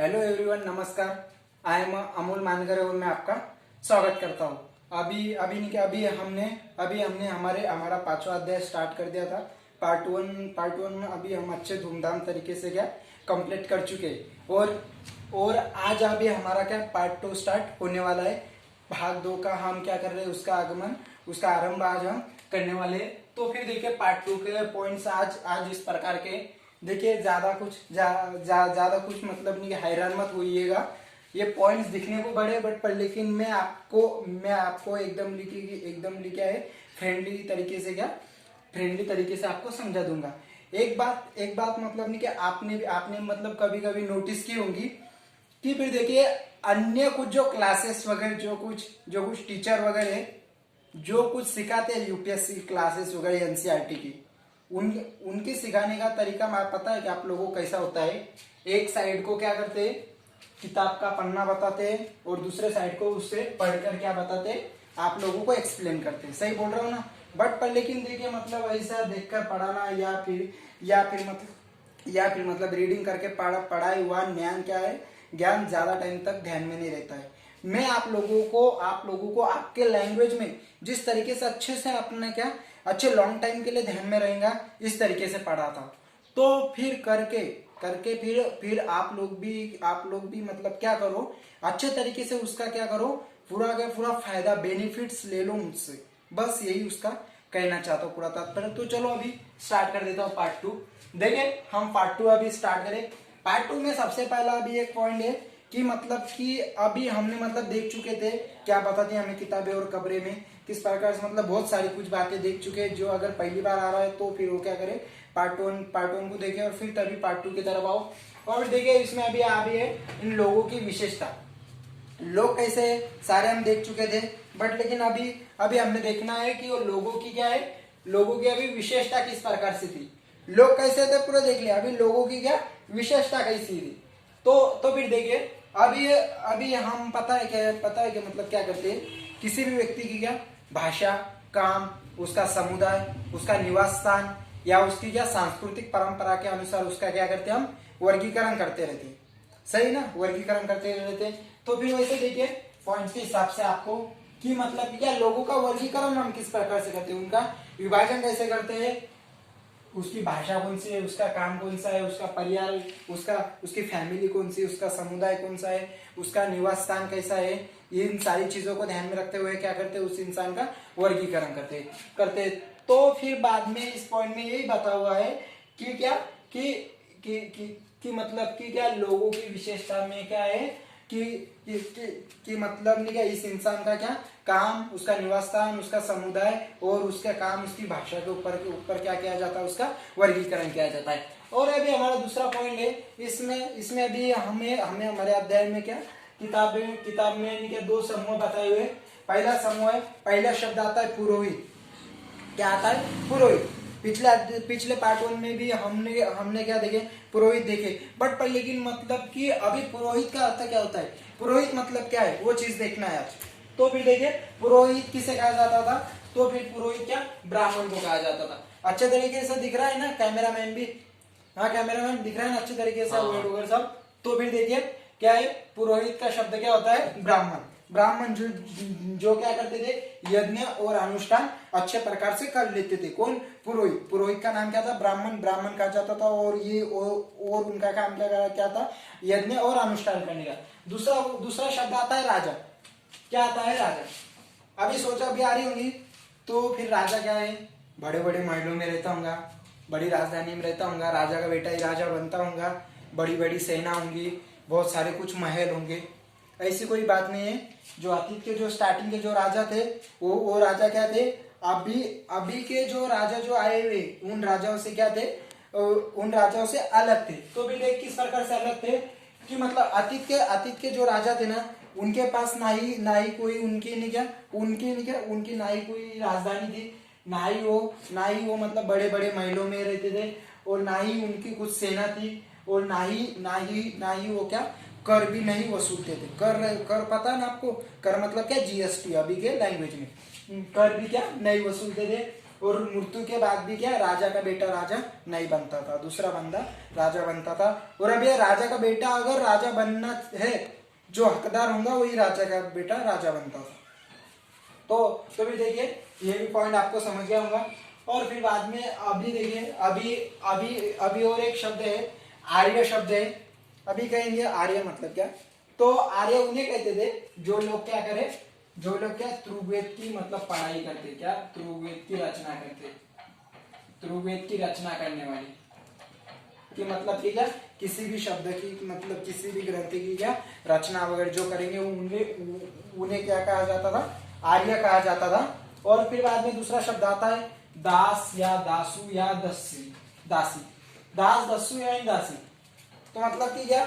Hello everyone, नमस्कार। I am Amol मानकर और मैं आपका स्वागत करता हूँ। अभी हमने हमारा पांचवा अध्याय स्टार्ट कर दिया था। पार्ट वन में अभी हम अच्छे धूमधाम तरीके से क्या कंप्लीट कर चुके हैं। और आज अभी हमारा क्या पार्ट 2 स्टार्ट होने वाला है। भाग 2 का हम क्या कर रहे हैं, उसका आरंभ आज हम करने वाले हैं। तो फिर देखिए पार्ट 2 के पॉइंट्स आज इस प्रकार के। देखिए ज्यादा कुछ मतलब नहीं, हैरान मत होइएगा। ये पॉइंट्स दिखने को बड़े बट पर, लेकिन मैं आपको एकदम लिखे है फ्रेंडली तरीके से आपको समझा दूंगा। एक बात मतलब नहीं कि आपने मतलब कभी कभी नोटिस की होंगी कि फिर देखिए अन्य कुछ जो क्लासेस वगैरह जो कुछ टीचर वगैरह है जो कुछ सिखाते हैं, यूपीएससी क्लासेस वगैरह एनसीईआरटी की, उनके सिखाने का तरीका पता है कि आप लोगों को कैसा होता है। एक साइड को क्या करते हैं, किताब का पन्ना बताते हैं और दूसरे साइड को उससे पढ़कर क्या बताते हैं, आप लोगों को एक्सप्लेन करते हैं। सही बोल रहा हूँ ना? बट पर लेकिन देखिए मतलब ऐसा देखकर पढ़ाना या फिर मतलब रीडिंग करके पढ़ाई हुआ ज्ञान क्या है, ज्ञान ज्यादा टाइम तक ध्यान में नहीं रहता है। मैं आप लोगों को आपके लैंग्वेज में जिस तरीके से अच्छे से अपने क्या अच्छे लॉन्ग टाइम के लिए ध्यान में रहेगा, इस तरीके से पढ़ा था। तो फिर करके फिर आप लोग भी मतलब क्या करो, अच्छे तरीके से उसका क्या करो, पूरा फायदा बेनिफिट्स ले लो मुझसे। बस यही उसका कहना चाहता हूँ, पूरा तात्पर्य। तो चलो अभी स्टार्ट कर देता हूँ पार्ट 2। देखिए हम पार्ट 2 अभी स्टार्ट करें। पार्ट 2 में सबसे पहला अभी एक पॉइंट है कि अभी हमने मतलब देख चुके थे, क्या बताती है हमें किताबें और कब्रे में, किस प्रकार से मतलब बहुत सारी कुछ बातें देख चुके हैं। जो अगर पहली बार आ रहा है तो फिर वो क्या करे, पार्ट वन को देखे और फिर तभी पार्ट 2 की तरफ आओ। और देखिए इसमें अभी है इन लोगों की विशेषता। लोग कैसे सारे हम देख चुके थे, बट लेकिन अभी हमने देखना है कि वो लोगों की क्या है, लोगों की अभी विशेषता किस प्रकार से थी। लोग कैसे थे पूरा देख लिया, अभी लोगों की क्या विशेषता कैसी थी। तो फिर देखिए अभी हम पता है कि मतलब क्या करते हैं, किसी भी व्यक्ति की क्या भाषा, काम, उसका समुदाय, उसका निवास स्थान या उसकी क्या सांस्कृतिक परंपरा के अनुसार उसका क्या करते हैं, हम वर्गीकरण करते रहते हैं। सही ना, वर्गीकरण करते रहते हैं। तो फिर वैसे देखिए पॉइंट के हिसाब से आपको कि मतलब क्या लोगों का वर्गीकरण हम किस प्रकार से करते हैं, उनका विभाजन कैसे करते हैं, उसकी भाषा कौन सी है, उसका काम कौन सा है, उसका परिवार, उसकी फैमिली कौन सी, उसका समुदाय कौन सा है, उसका निवास स्थान कैसा है, इन सारी चीजों को ध्यान में रखते हुए क्या करते हैं, उस इंसान का वर्गीकरण करते। तो फिर बाद में इस पॉइंट में यही बता हुआ है कि क्या कि मतलब कि क्या लोगों की विशेषता में क्या है कि मतलब नहीं क्या इस इंसान का क्या काम, उसका निवास स्थान, उसका समुदाय और उसका काम, उसकी भाषा के ऊपर क्या किया जाता है, उसका वर्गीकरण किया जाता है। और अभी हमारा दूसरा पॉइंट है इसमें अभी हमें हमारे अध्याय में क्या किताब में क्या 2 समूह बताए हुए। पहला शब्द आता है पुरोहित। क्या आता है? पुरोहित। पिछले पार्ट 1 में भी हमने क्या देखे, पुरोहित देखे। बट पर लेकिन मतलब कि अभी पुरोहित का अर्थ क्या होता है, पुरोहित मतलब क्या है, वो चीज देखना है आज। तो फिर देखिए पुरोहित किसे कहा जाता था, तो फिर पुरोहित क्या ब्राह्मण को कहा जाता था। अच्छे तरीके से दिख रहा है ना कैमरामैन भी? हाँ कैमरामैन दिख रहा है ना अच्छे तरीके से, वीडियो सब। तो फिर देखिए क्या है, पुरोहित का शब्द क्या होता है, ब्राह्मण जो क्या करते थे, यज्ञ और अनुष्ठान अच्छे प्रकार से कर लेते थे। कौन? पुरोहित का नाम क्या था, ब्राह्मण कहा जाता था। और उनका काम क्या था, यज्ञ और अनुष्ठान करने का। दूसरा शब्द आता है राजा। क्या आता है? राजा। अभी सोचा भी आ रही होंगी, तो फिर राजा क्या है, बड़े बड़े महलों में रहता होगा, बड़ी राजधानी में रहता होगा, राजा का बेटा ही राजा बनता होगा, बड़ी बड़ी सेना होंगी, बहुत सारे कुछ महल होंगे। ऐसी कोई बात नहीं है। जो अतीत के जो स्टार्टिंग के जो राजा थे वो राजा क्या थे, अभी के जो राजा जो आए हुए उन राजाओं से क्या थे, उन राजाओं से अलग थे। तो भी देख किस प्रकार से अलग थे कि मतलब अतीत के जो राजा थे ना, उनके पास ना ही कोई उनकी ना ही कोई राजधानी थी, ना ही वो मतलब बड़े बड़े महलों में रहते थे, और ना ही उनकी कुछ सेना थी, और ना ही वो क्या कर भी नहीं वसूलते थे। कर पता है ना आपको, कर मतलब क्या, जीएसटी अभी के लैंग्वेज में, कर भी क्या नहीं वसूलते थे। और मृत्यु के बाद भी क्या राजा का बेटा राजा नहीं बनता था, दूसरा बंदा राजा बनता था। और अब ये राजा का बेटा अगर राजा बनना है, जो हकदार होगा वही राजा का बेटा राजा बनता था। तो फिर देखिए ये भी पॉइंट आपको समझ गया होगा। और फिर बाद में अभी देखिए अभी अभी अभी और एक शब्द है आर्य शब्द है। अभी कहेंगे आर्य मतलब क्या, तो आर्य उन्हें कहते थे जो लोग क्या करे, जो लोग क्या ध्रुववेद की मतलब पढ़ाई करते, क्या ध्रुववेद की रचना करते, ध्रुववेद की रचना करने वाले कि मतलब कि क्या किसी भी शब्द की मतलब किसी भी ग्रंथ की क्या रचना वगैरह जो करेंगे उन्हें क्या कहा जाता था, आर्य कहा जाता था। और फिर बाद में दूसरा शब्द आता है दास या दासु या दासी, दास दस्यु या दासी। तो मतलब कि क्या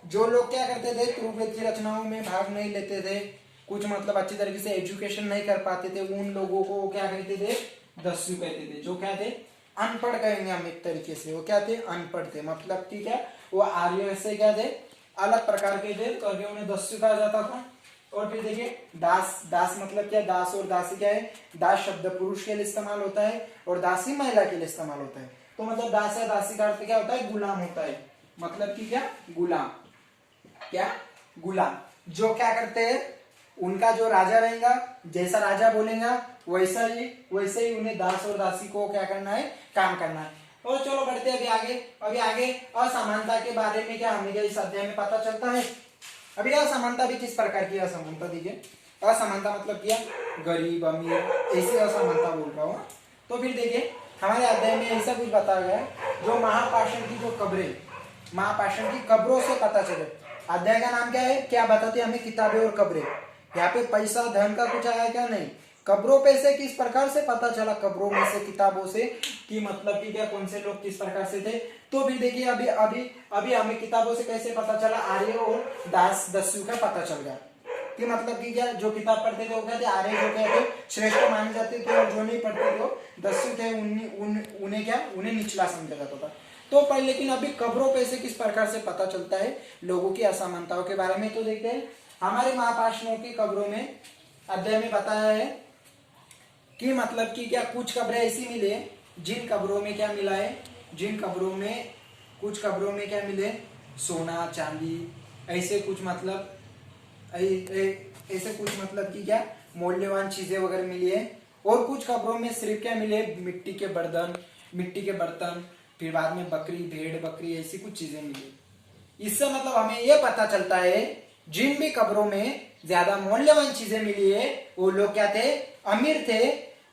जो लोग क्या करते थे ध्रुववेद की रचनाओं में भाग नहीं लेते थे, कुछ मतलब अच्छी तरीके से एजुकेशन नहीं कर पाते थे, उन लोगों को क्या कहते थे, दस्यु कहते थे। जो क्या थे अनपढ़ कहेंगे हम एक तरीके से, वो क्या थे अनपढ़ थे, मतलब कि क्या वो आर्य से क्या थे अलग प्रकार के थे, करके उन्हें दस्यु कहा जाता था। और फिर देखिए दास, दास मतलब क्या, दास और दासी क्या है, दास शब्द पुरुष के लिए इस्तेमाल होता है और दासी महिला के लिए इस्तेमाल होता है। तो मतलब दास या दासी का अर्थ क्या होता है, गुलाम होता है, मतलब कि क्या गुलाम, क्या गुलाम, जो क्या करते हैं उनका जो राजा रहेगा जैसा राजा बोलेगा वैसा ही उन्हें दास और दासी को क्या करना है, काम करना है। और चलो बढ़ते अभी आगे असमानता के बारे में क्या हमें इस अध्याय में पता चलता है। अभी असमानता भी किस प्रकार की असमानता, देखिए असमानता मतलब क्या गरीब अमीर ऐसी असमानता बोल रहा हूँ। तो फिर देखिए हमारे अध्याय में ऐसा कुछ बताया गया जो महापाषाण की जो कब्रें, महापाषाण की कब्रों से पता चले। अध्याय का नाम क्या है, क्या बताते हमें किताबें और कब्रें। यहाँ पे पैसा धन का कुछ आया क्या, नहीं, कब्रों पे से किस प्रकार से पता चला, कब्रों में से किताबों से कि मतलब कि क्या कौन से लोग किस प्रकार से थे। तो भी देखिए अभी हमें किताबों से कैसे पता चला, आर्य और दास दस्यु का पता चल गया कि मतलब कि क्या जो किताब पढ़ते थे वो क्या थे आर्य, जो क्या थे श्रेष्ठ माने जाते थे, और जो नहीं पढ़ते थे वो दस्यु थे, उन्हें क्या उन्हें निचला समझा जाता था। तो पर लेकिन अभी कब्रों पे से किस प्रकार से पता चलता है लोगों की असमानताओं के बारे में। तो देखते हैं हमारे महापाषाणों की कब्रों में अध्याय में बताया है कि मतलब कि क्या कुछ कब्रें ऐसी मिले जिन कब्रों में क्या मिला है, जिन कब्रों में कुछ कब्रों में क्या मिले सोना चांदी ऐसे कुछ मतलब ऐसे कुछ मतलब कि क्या मूल्यवान चीजें वगैरह मिली है। और कुछ कब्रों में सिर्फ क्या मिले मिट्टी के बर्तन, फिर बाद में बकरी भेड़ बकरी ऐसी कुछ चीजें मिली। इससे मतलब हमें यह पता चलता है जिन भी कब्रों में ज्यादा मूल्यवान चीजें मिली है वो लोग क्या थे, अमीर थे,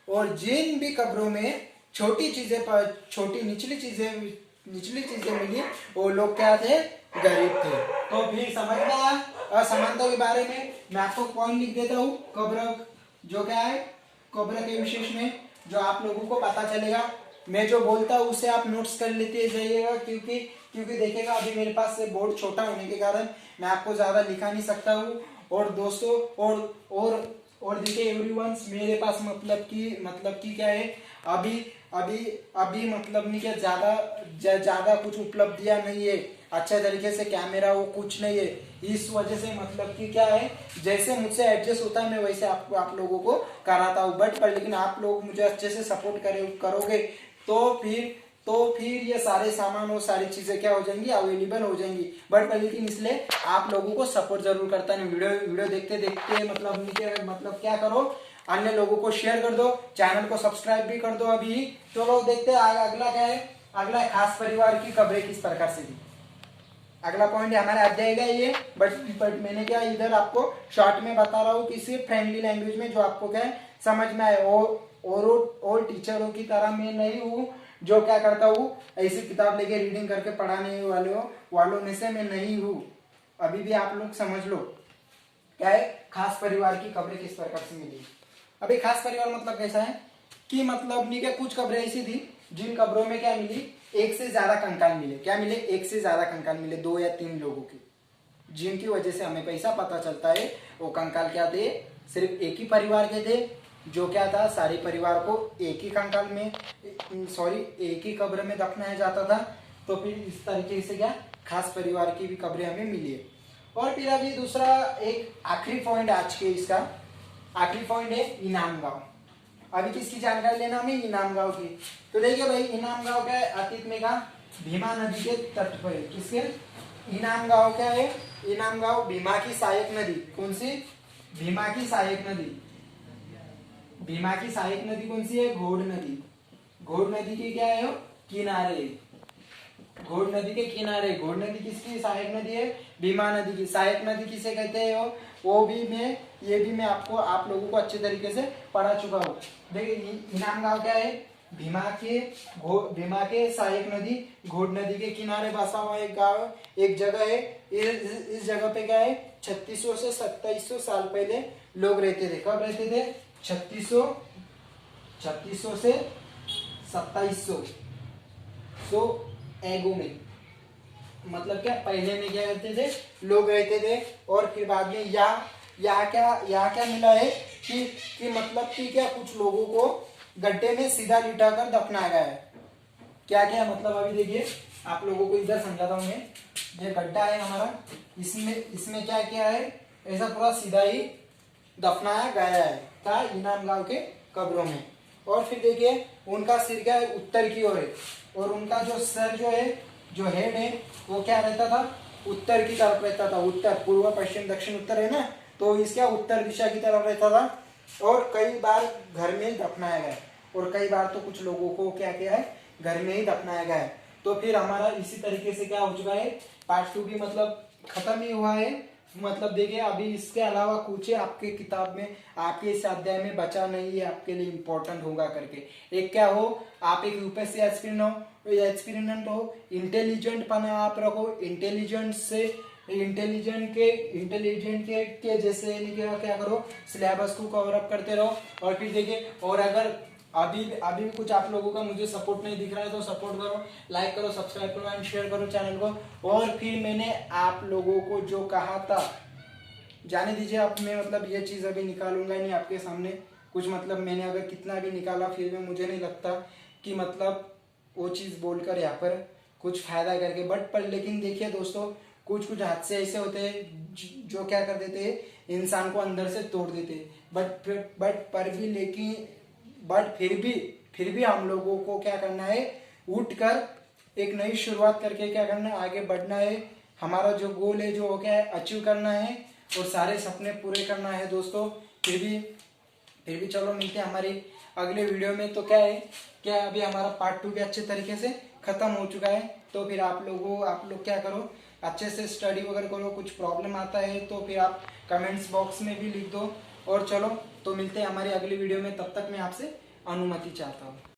और जिन भी कब्रों में छोटी निचली चीजें मिली वो लोग क्या थे, गरीब थे। तो फिर समझ में आया असमानता के बारे में। मैं आपको पॉइंट लिख देता हूँ कब्र जो क्या है, कब्र के विशेष में जो आप लोगों को पता चलेगा। मैं जो बोलता हूँ उसे आप नोट्स कर लेते जाइएगा, क्योंकि देखिएगा अभी मेरे पास से बोर्ड छोटा होने के कारण मैं आपको ज्यादा लिखा नहीं सकता हूँ। और दोस्तों और देखिए एवरीवंस, मेरे पास मतलब कि क्या है अभी मतलब नहीं क्या ज्यादा कुछ उपलब्धियां नहीं है, अच्छे तरीके से कैमरा वो कुछ नहीं है। इस वजह से मतलब कि क्या है जैसे मुझसे एडजस्ट होता है मैं वैसे आप लोगों को कराता हूँ। बट पर लेकिन आप लोग मुझे अच्छे से सपोर्ट करोगे तो फिर ये सारे सामान और सारी चीजें क्या हो जाएंगी, अवेलेबल हो जाएंगी। बट लेकिन इसलिए आप लोगों को सपोर्ट जरूर करता है। वीडियो देखते मतलब क्या करो, अन्य लोगों को शेयर कर दो, चैनल को सब्सक्राइब भी कर दो। अभी चलो देखते हैं अगला क्या है। अगला खास परिवार की कब्रें किस प्रकार से दी, अगला पॉइंट हमारे अध्याय का ये। बट मैंने क्या इधर आपको शॉर्ट में बता रहा हूँ किसी फ्रेंडली लैंग्वेज में जो आपको क्या है समझ में आए। और टीचरों की तरह मैं नहीं हूँ जो क्या करता हूँ ऐसी किताब लेके रीडिंग करके पढ़ाने वालों में से मैं नहीं हूँ। अभी भी आप लोग समझ लो क्या है खास परिवार की कब्रें किस प्रकार से मिली। अभी खास परिवार मतलब कैसा है कि मतलब नहीं क्या कुछ कब्रें ऐसी थी जिन कब्रों में क्या मिली, एक से ज्यादा कंकाल मिले। क्या मिले, एक से ज्यादा कंकाल मिले, 2 या 3 लोगों की, जिनकी वजह से हमें पैसा पता चलता है वो कंकाल क्या थे, सिर्फ एक ही परिवार के थे। जो क्या था सारे परिवार को एक ही कंकाल में एक ही कब्र में दफनाया जाता था। तो फिर इस तरीके से क्या खास परिवार की भी कब्रें हमें मिली है। और फिर अभी दूसरा एक आखिरी पॉइंट आज के इसका आखिरी पॉइंट है इनाम गांव। अभी किसकी जानकारी लेना हमें, इनाम गांव की। तो देखिए भाई, इनाम गांव क्या है, अतीत में का भीमा नदी के तट पर है। किसके, इनाम गांव क्या है, इनाम गांव भीमा की सहायक नदी, कौन सी, भीमा की सहायक नदी, भीमा की सहायक नदी कौन सी है, घोड़ नदी, घोड़ नदी की क्या है, किनारे, घोड़ नदी के किनारे। घोड़ नदी किसकी सहायक नदी है, भीमा नदी की। सहायक नदी किसे कहते हैं, वो भी मैं, ये भी मैं आपको, आप लोगों को अच्छे तरीके से पढ़ा चुका हूँ। देखिए इनाम गांव क्या है, भीमा के सहायक नदी घोड़ नदी के किनारे बसा हुआ एक गांव, एक जगह है। इस जगह पे क्या है, 3600 से 2700 साल पहले लोग रहते थे। कब रहते थे, 3600 से 2700 एगो में, मतलब क्या पहले में क्या करते थे, लोग रहते थे। और फिर बाद में यहाँ क्या मिला है कि मतलब कि क्या कुछ लोगों को गड्ढे में सीधा लिटा कर दफनाया गया है। क्या क्या मतलब, अभी देखिए आप लोगों को इधर समझाता हूँ मैं। ये गड्ढा है हमारा, इसमें क्या क्या है, ऐसा पूरा सीधा ही दफनाया गया है था इनाम गांव के कब्रों में। और फिर देखिए उनका सिर क्या है, उत्तर की ओर है, और उनका जो सर जो है, जो हेड है, वो क्या रहता था, उत्तर की तरफ रहता था। उत्तर, पूर्व पश्चिम दक्षिण उत्तर है ना, तो इसका उत्तर दिशा की तरफ रहता था। और कई बार घर में ही दफनाया गया, और कई बार तो कुछ लोगों को क्या किया है, घर में ही दफनाया गया है। तो फिर हमारा इसी तरीके से क्या हो चुका है, पार्ट 2 भी मतलब खत्म ही हुआ है। मतलब देखिए अभी इसके अलावा कुछ आपके किताब में, आपके इस अध्याय में बचा नहीं है, आपके लिए इम्पोर्टेंट होगा करके। एक क्या हो, आप एक यूपीएससी एस्पिरेंट हो, इंटेलिजेंट पना आप रखो, इंटेलिजेंट के जैसे क्या करो, सिलेबस को कवर अप करते रहो। और फिर देखिए, और अगर अभी भी कुछ आप लोगों का मुझे सपोर्ट नहीं दिख रहा है तो सपोर्ट करो, लाइक करो, सब्सक्राइब करो एंड शेयर करो चैनल को। और फिर मैंने आप लोगों को जो कहा था, जाने दीजिए आप, मैं मतलब ये चीज़ अभी निकालूंगा नहीं आपके सामने कुछ, मतलब मैंने अगर कितना भी निकाला फिर भी मुझे नहीं लगता कि मतलब वो चीज़ बोलकर यहाँ पर कुछ फायदा करके, पर लेकिन देखिए दोस्तों, कुछ हादसे ऐसे होते हैं जो क्या कर देते हैं, इंसान को अंदर से तोड़ देते हैं। बट फिर भी हम लोगों को क्या करना है, उठकर एक नई शुरुआत करके क्या करना है, आगे बढ़ना है। हमारा जो गोल है, जो क्या है, अचीव करना है, और सारे सपने पूरे करना है दोस्तों। फिर भी चलो मिलते हैं हमारी अगले वीडियो में। तो क्या है, क्या अभी हमारा पार्ट 2 भी अच्छे तरीके से खत्म हो चुका है। तो फिर आप लोग क्या करो, अच्छे से स्टडी वगैरह करो। कुछ प्रॉब्लम आता है तो फिर आप कमेंट्स बॉक्स में भी लिख दो। और चलो तो मिलते हैं हमारी अगली वीडियो में, तब तक मैं आपसे अनुमति चाहता हूँ।